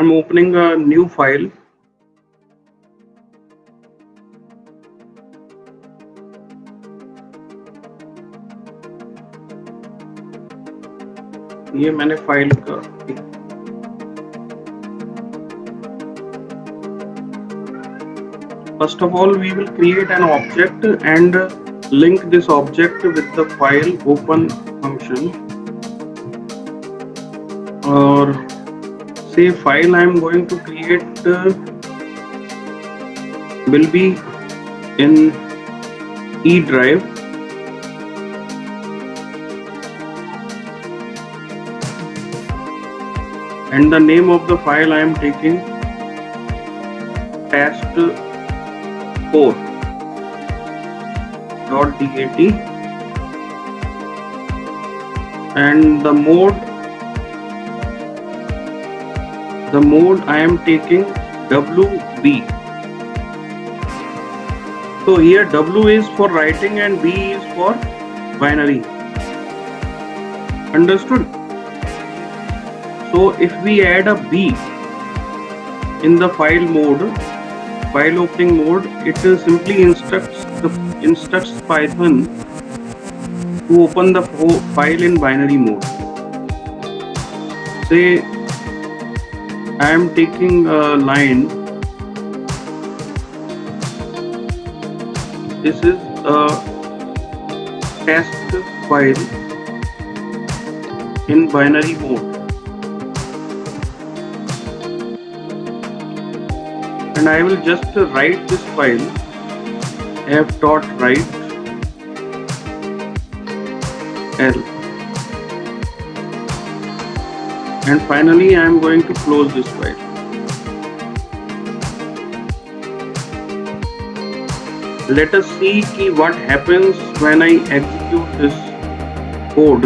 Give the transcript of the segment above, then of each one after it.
I'm opening a new file. ये मैंने file का First of all, we will create an object and link this object with the file open function. Or say file I am going to create will be in E drive. And the name of the file I am taking test4.dat and the mode I am taking WB. So here W is for writing and B is for binary. Understood? So if we add a B in the file opening mode, it simply instructs Python to open the file in binary mode. Say I am taking a line. This is a test file in binary mode. And I will just write this file f.write L, and finally I am going to close this file. Let us see what happens when I execute this code.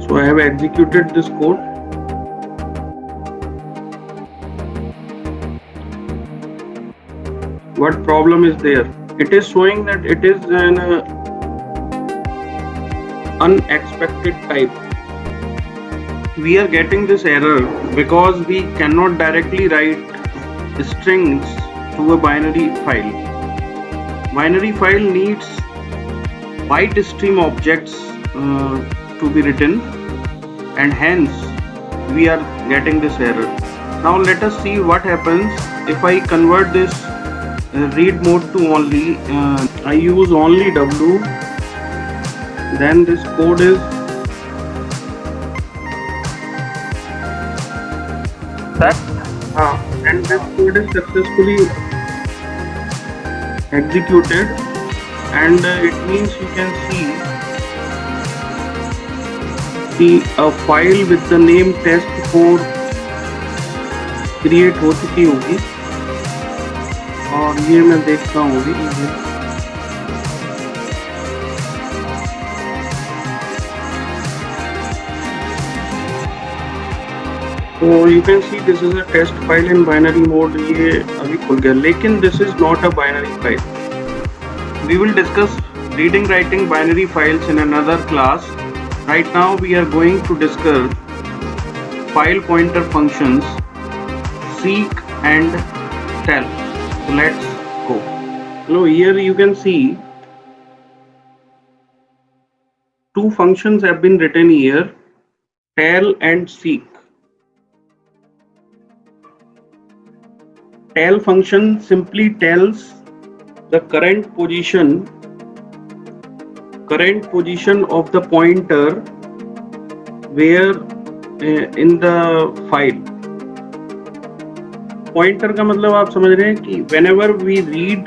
So I have executed this code. What problem is there? It is showing that it is an unexpected type. We are getting this error because we cannot directly write strings to a binary file. Binary file needs byte stream objects to be written, and hence we are getting this error. Now let us see what happens if I convert this read mode to only I use only W. Then this code is and this code is successfully executed, and it means you can see a file with the name test4 create हो चुकी होगी, और ये मैं देखता हूँ अभी. So you can see this is a test file in binary mode. ये अभी खुल गया, लेकिन this is not a binary file. We will discuss reading writing binary files in another class. Right now we are going to discuss file pointer functions seek and tell. So let's go. Now here you can see two functions have been written here, tell and seek. Tell function simply tells the current position of the pointer where in the file. Pointer का मतलब आप समझ रहे हैं कि whenever we read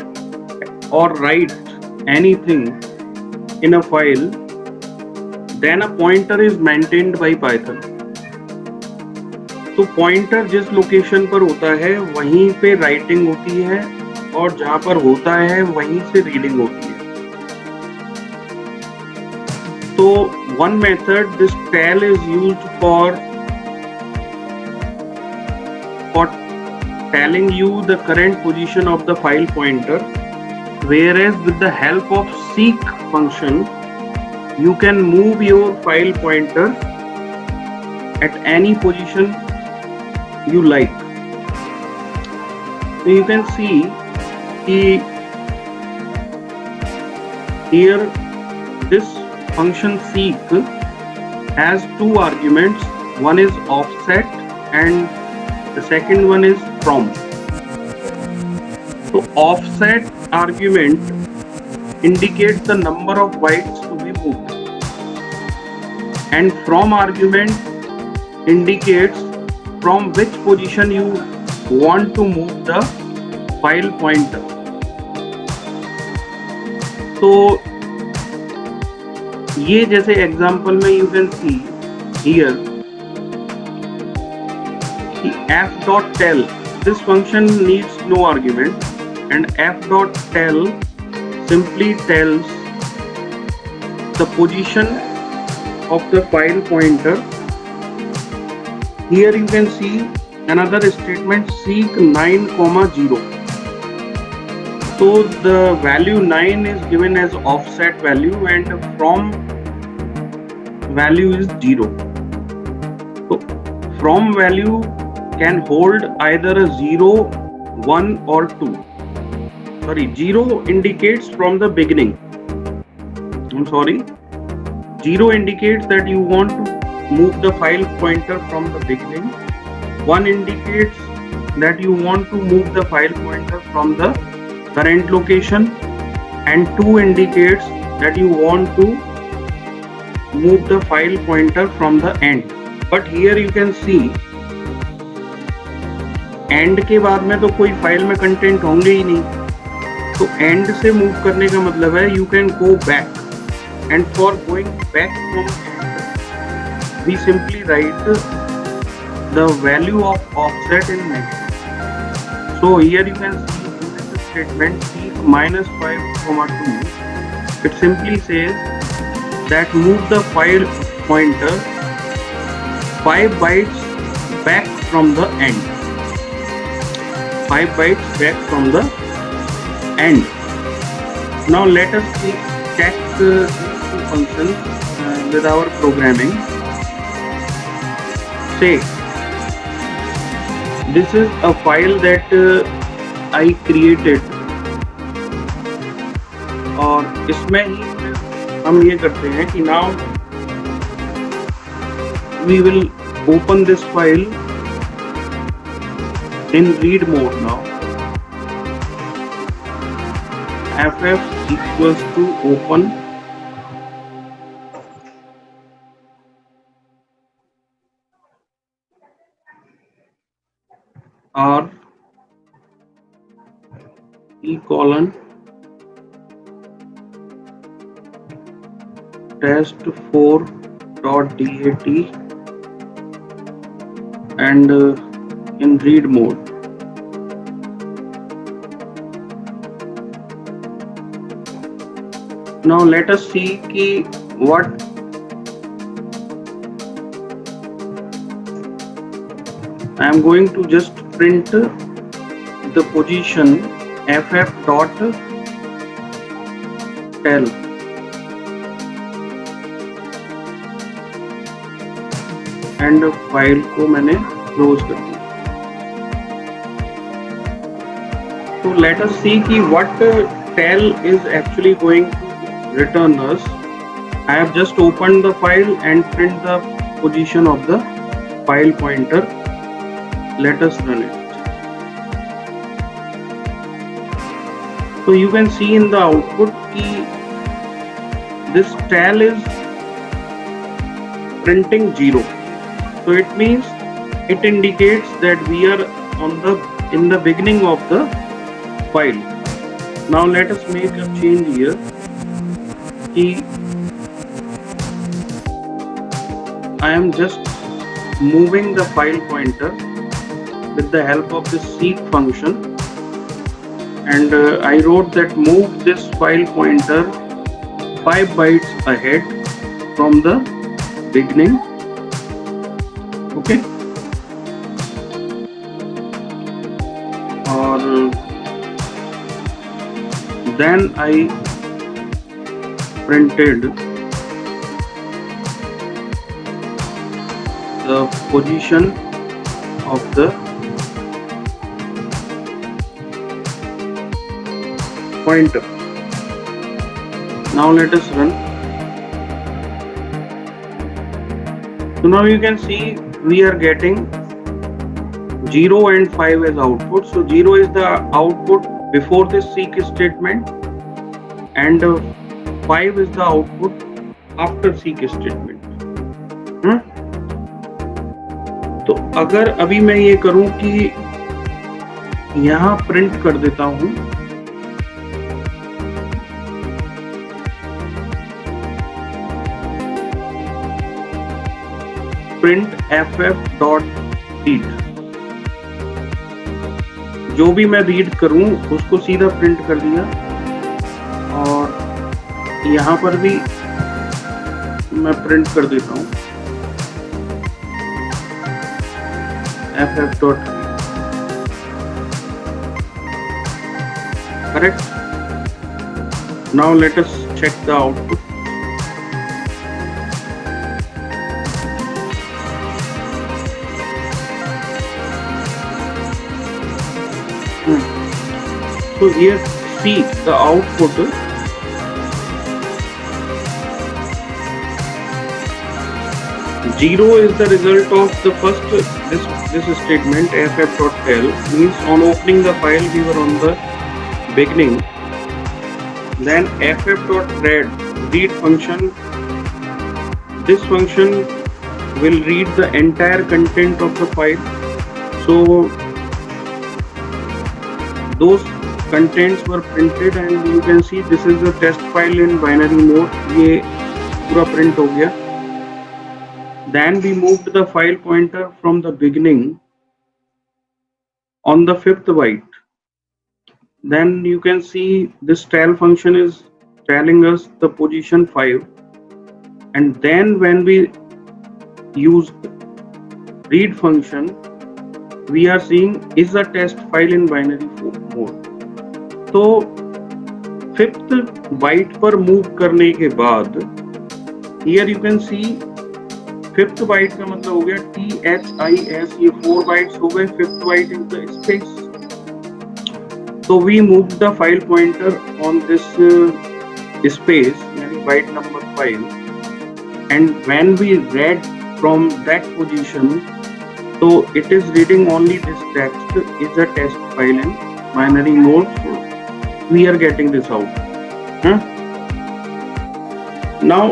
or write anything in a file, then a pointer is maintained by Python. तो pointer जिस location पर होता है वहीं पे राइटिंग होती है, और जहां पर होता है वहीं से रीडिंग होती है. तो one method this tell is used for telling you the current position of the file pointer, whereas with the help of seek function you can move your file pointer at any position you like. So you can see here this function seek has two arguments. One is offset and the second one is from. So offset argument indicates the number of bytes to be moved, and from argument indicates from which position you want to move the file pointer. तो ये जैसे example में you can see here the f.tell, this function needs no argument, and f.tell simply tells the position of the file pointer. Here you can see another statement, seek 9,0. So the value 9 is given as offset value and from value is 0. So from value can hold either a 0, 1 or 2. Sorry, 0 indicates from the beginning. 0 indicates that you want to move the file pointer from the beginning. 1 indicates that you want to move the file pointer from the current location, and 2 indicates that you want to move the file pointer from the end. But here you can see end के बाद में तो कोई file में content होंगे ही नहीं, तो end से मूव करने का मतलब है you can go back, and for going back from end we simply write the value of offset in negative. So here you can see statement seek -5,2. It simply says that move the file pointer 5 bytes back from the end. 5 bytes back from the end. Now let us check these two functions with our programming. Say this is a file that I created, और इसमें ही हम ये करते हैं कि now we will open this file in read mode. Now ff equals to open or colon test4.dat and in read mode. Now let us see what I am going to just print the position ff.tell and file को मैंने close कर दिया. So let us see what tell is actually going to return us. I have just opened the file and print the position of the file pointer. Let us run it. So you can see in the output this tell is printing 0. So it means it indicates that we are in the beginning of the file. Now let us make a change here. I am just moving the file pointer with the help of the seek function, and I wrote that move this file pointer 5 bytes ahead from the beginning. Okay, और then I printed the position of the pointer. Now let us run. So now you can see we are getting 0 and 5 as output. So 0 is the output before this seek statement and 5 is the output after seek statement. तो अगर अभी मैं ये करूं कि यहां print कर देता हूं प्रिंट ff.read, जो भी मैं रीड करूं उसको सीधा प्रिंट कर दिया और यहां पर भी मैं प्रिंट कर देता हूं ff.read. Correct. Now let us check the output. So here see the output. Zero is the result of the first this statement ff.tell, means on opening the file we were on the beginning. Then ff.read function, this function will read the entire content of the file. So those contents were printed and you can see this is the test file in binary mode. ये पूरा print हो गया. Then we moved the file pointer from the beginning on the 5th byte. Then you can see this tell function is telling us the position 5, and then when we use read function we are seeing is a test file in binary mode. तो 5th byte पर move करने के बाद here you can see 5th byte का मतलब हो गया THIS, ये 4 bytes हो गए. 5th byte is the space. So we moved the file pointer on this space, यानी byte number 5, and when we read from that position, so it is reading only this text is a test file in binary mode. So we are getting this out. Now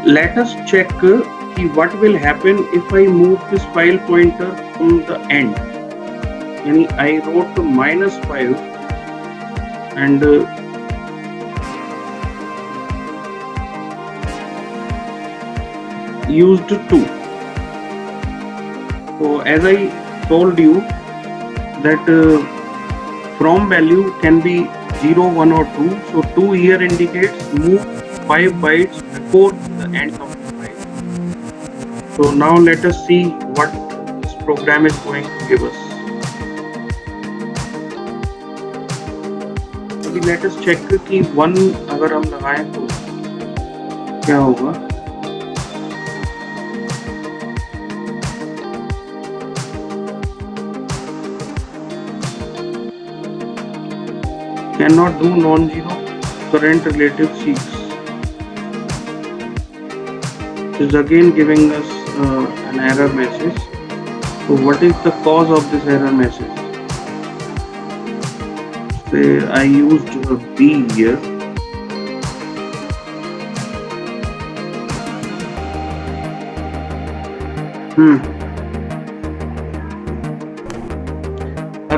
let us check what will happen if I move this file pointer from the end. Yani I wrote -5 and used 2. So as I told you that from value can be 0, 1 or 2. So 2 here indicates move 5 bytes before the end of the file. So now let us see what this program is going to give us. अभी let us check कि 1 अगर हम लगाएं तो क्या होगा. Cannot do non-zero current relative seeks. It is again giving us an error message. So what is the cause of this error message? Say I used B here.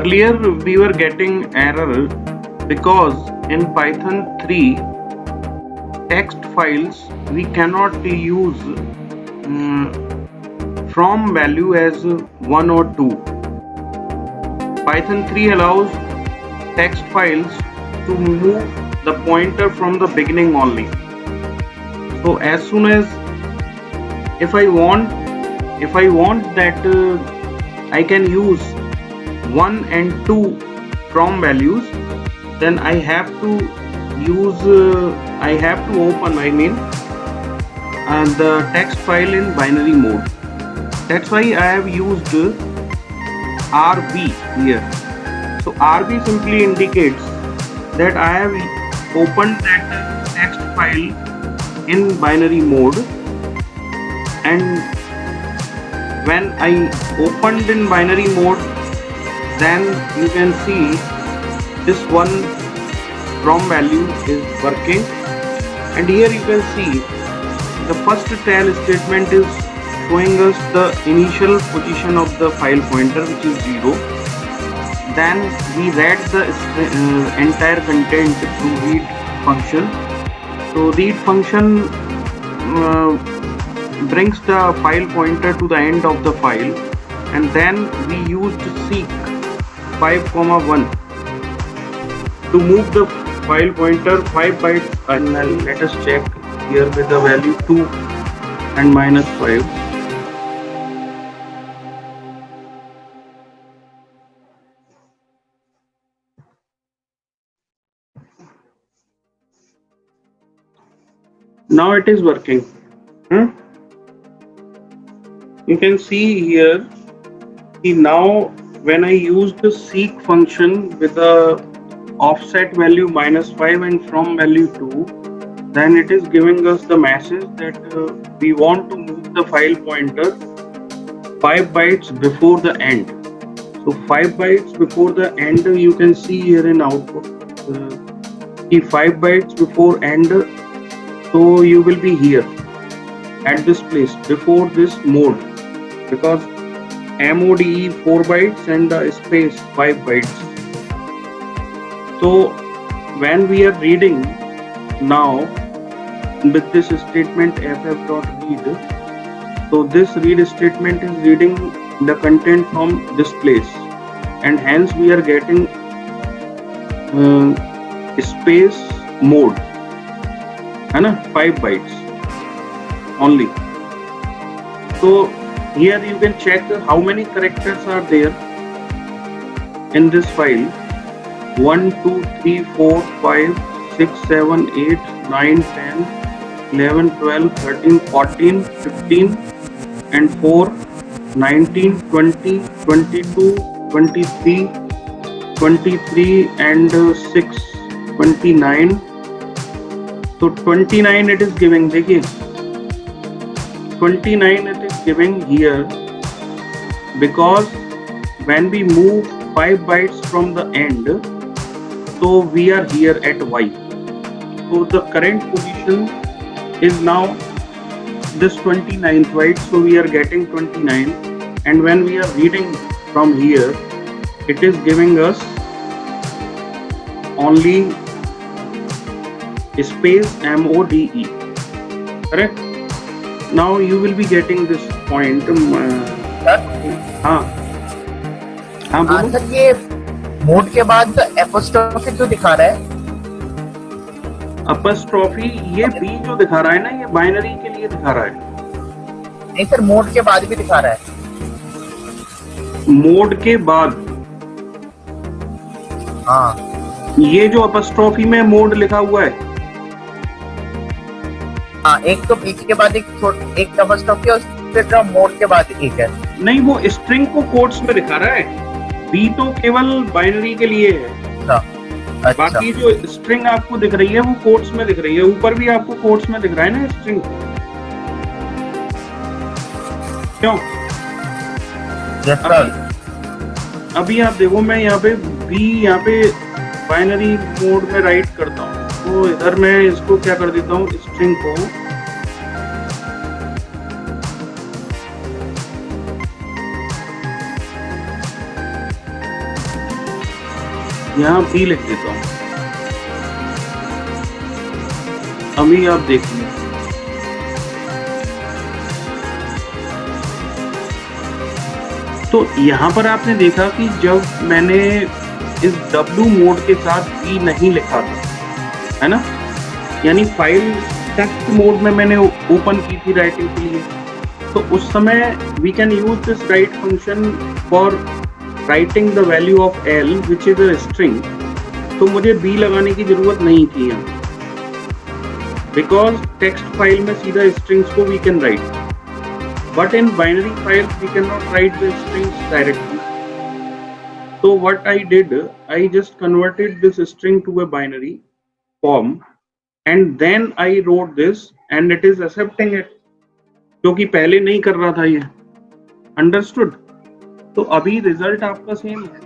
Earlier we were getting error because in Python 3 text files we cannot use from value as 1 or 2. Python 3 allows text files to move the pointer from the beginning only. So as soon as if I want that I can use 1 and 2 from values, then I have to use open the text file in binary mode. That's why I have used RB here. So RB simply indicates that I have opened that text file in binary mode, and when I opened in binary mode, then you can see this one from value is working, and here you can see the first tail statement is showing us the initial position of the file pointer, which is 0. Then we read the entire content through read function. So read function brings the file pointer to the end of the file, and then we used seek 5,1 to move the file pointer 5 bytes, and let us check here with the value 2 and -5. Now it is working. You can see here, now when I use the seek function with the offset value -5 and from value 2, then it is giving us the message that we want to move the file pointer 5 bytes before the end. So 5 bytes before the end, you can see here in output, 5 bytes before end, so you will be here at this place before this mode, because MODE 4 bytes and the space 5 bytes. So when we are reading now with this statement ff.read, so this read statement is reading the content from this place, and hence we are getting space mode, है ना, 5 bytes only. So here you can check how many characters are there in this file. 1 2 3 4 5 6 7 8 9 10 11 12 13 14 15 and 4 19 20 22 23 23 and 6 29. So 29 it is giving, देखिए 29 it is giving here, because when we move 5 bytes from the end, so we are here at Y. So the current position is now this 29th, right? So we are getting 29, and when we are reading from here, it is giving us only space MODE, correct? Now you will be getting this point. हाँ बोलो। Sir ये mode के बाद apostrophe क्यों दिखा रहा है? Apostrophe ये बी जो दिखा रहा है ना, ये बाइनरी के लिए दिखा रहा है। नहीं सर, मोड के बाद भी दिखा रहा है। मोड के बाद, हाँ, ये जो अपस्ट्रॉफी में मोड लिखा हुआ है, हाँ, एक तो बीच के बाद एक अपस्ट्रोफी और फिर मोड के बाद एक है। नहीं, वो स्ट्रिंग को कोट्स में दिखा रहा है, बी तो केवल बाइनरी के लिए है। अच्छा। बाकी जो स्ट्रिंग आपको दिख रही है वो कोट्स में दिख रही है। ऊपर भी आपको कोट्स में दिख रहा है ना स्ट्रिंग, क्यों? अभी आप देखो, मैं यहाँ पे बी, यहाँ पे बाइनरी मोड में राइट करता हूँ, तो इधर मैं इसको क्या कर देता हूँ, स्ट्रिंग को यहाँ बी लिख देता हूँ। अभी आप देखिए, तो यहाँ पर आपने देखा कि जब मैंने इस W मोड के साथ बी नहीं लिखा था, है ना, यानी फाइल टेक्स्ट मोड में मैंने ओपन की थी राइटिंग के लिए, तो उस समय we can use this write function for writing the value of L which is a string. तो मुझे बी लगाने की जरूरत नहीं थी यहाँ, बिकॉज टेक्स्ट फाइल में सीधा स्ट्रिंग्स को we can write. but in binary files we cannot write the strings directly. So what I did, I just converted this string to a binary form and then I wrote this and it is accepting it, क्योंकि पहले नहीं कर रहा था ये. Understood? तो अभी result आपका सेम है.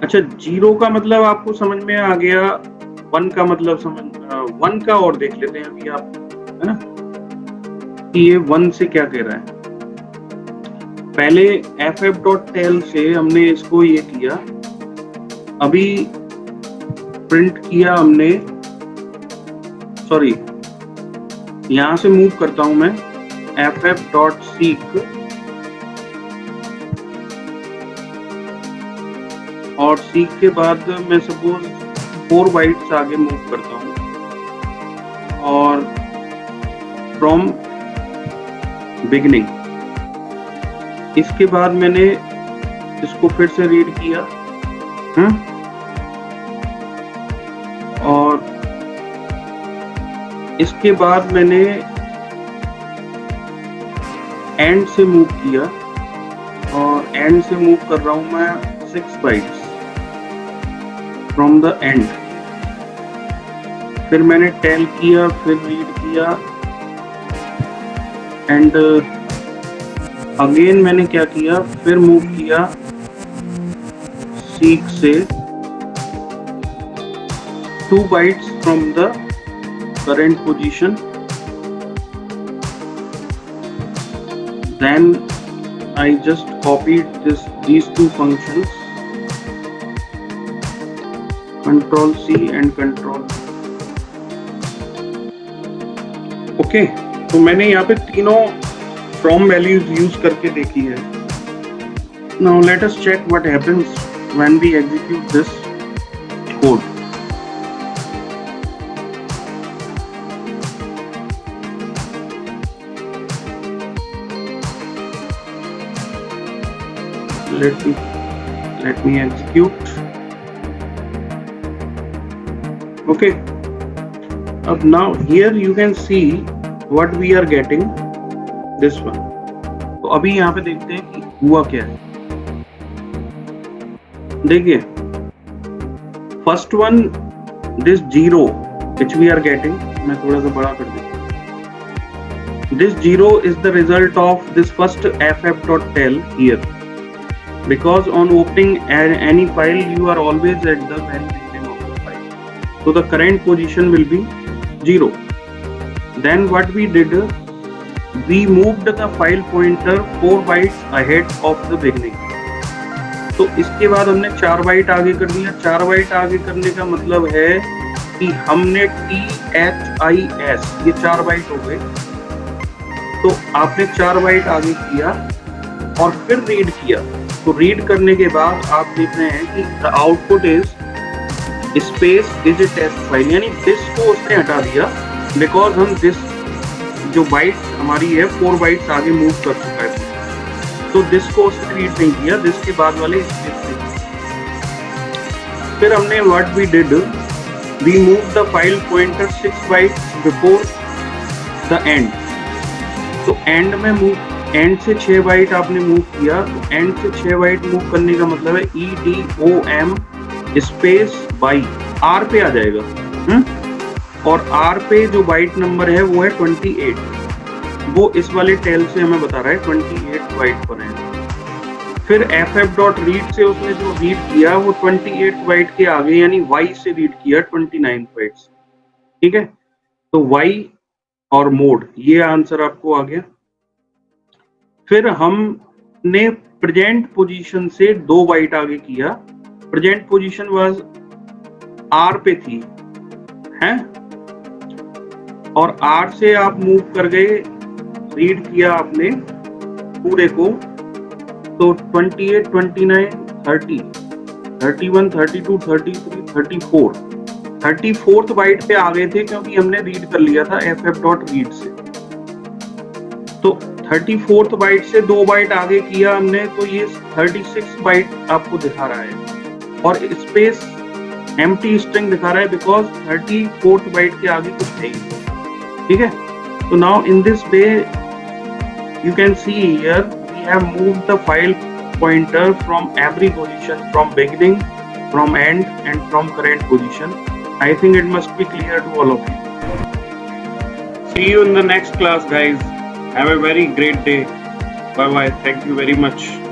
अच्छा, 0 का मतलब आपको समझ में आ गया, 1 का मतलब समझ, 1 का और देख लेते हैं अभी आप, है ना, कि ये 1 से क्या कह रहा है. पहले ff.tel से हमने इसको ये किया, अभी प्रिंट किया हमने, सॉरी यहां से मूव करता हूं मैं, ff.seek और सीक के बाद मैं सपोज 4 बाइट्स आगे मूव करता हूँ और फ्रॉम बिगनिंग, इसके बाद मैंने इसको फिर से रीड किया और इसके बाद मैंने एंड से मूव किया और एंड से मूव कर रहा हूं मैं 6 बाइट्स फ्रॉम द एंड. फिर मैंने टेल किया, फिर रीड किया एंड अगेन मैंने क्या किया, फिर मूव किया सीक से 2 bytes from the current position, then I just copied these 2 functions, Control C and Control V. Okay, तो मैंने यहाँ पे तीनों फ्रॉम वैल्यूज यूज करके देखी है. Now let us check what happens when we execute this code. let me execute. Okay, अब now here you can see what we are getting, this one. तो अभी यहाँ पे देखते हैं कि हुआ क्या है. देखिए, first one, this 0 which we are getting, मैं थोड़ा सा बड़ा कर देता हूँ. This 0 is the result of this first ff.tel here. Because on opening any file you are always at the very beginning of the file, so the current position will be 0. Then what we did, we moved the file pointer 4 bytes ahead of the beginning. तो इसके बाद हमने 4 bite आगे कर दिया. 4 bite आगे करने का मतलब है कि हमने THIS, ये 4 बाइट हो गए, तो आपने 4 बाइट आगे किया और फिर रीड किया. तो रीड करने के बाद आप देख रहे हैं कि the output is space is a test file, यानी दिस को उसने हटा दिया बिकॉज हम दिस जो बाइट हमारी है 4 बाइट्स आगे मूव कर चुका है, तो दिस को उसने रीड नहीं किया, दिस के बाद वाले स्पेस से. फिर हमने what we did, we move the file pointer 6 bytes before the end. तो एंड में मूव, एंड से 6 बाइट आपने मूव किया, तो एंड से 6 बाइट मूव करने का मतलब है EDOM स्पेस बाई R पे आ जाएगा. और R पे जो बाइट नंबर है वो है 28, वो इस वाले टेल से हमें बता रहा है 28 बाइट पर है. फिर ff.read से उसने जो रीड किया वो 28 बाइट के आगे, यानी Y से रीड किया 29 बाइट्स. ठीक है, तो Y और मोड, ये आंसर आपको आ गया. फिर हमने प्रेजेंट पोजीशन से 2 बाइट आगे किया. प्रेजेंट पोजीशन वाज R पे थी, हैं, और R से आप मूव कर गए, रीड किया आपने पूरे को, तो 28, 29, 30, 31, 32, 33, 34, 34th बाइट पे आ गए थे क्योंकि हमने रीड कर लिया था ff.read से. तो 34th बाइट से 2 बाइट आगे किया हमने, तो ये 36 बाइट आपको दिखा रहा है और स्पेस एम्प्टी स्ट्रिंग दिखा रहा है बिकॉज 34th बाइट के आगे कुछ नहीं. ठीक है, तो now in this way You can see here we have moved the file pointer from every position, from beginning, from end, and from current position. I think it must be clear to all of you. See you in the next class, guys. Have a very great day. Bye bye. Thank you very much.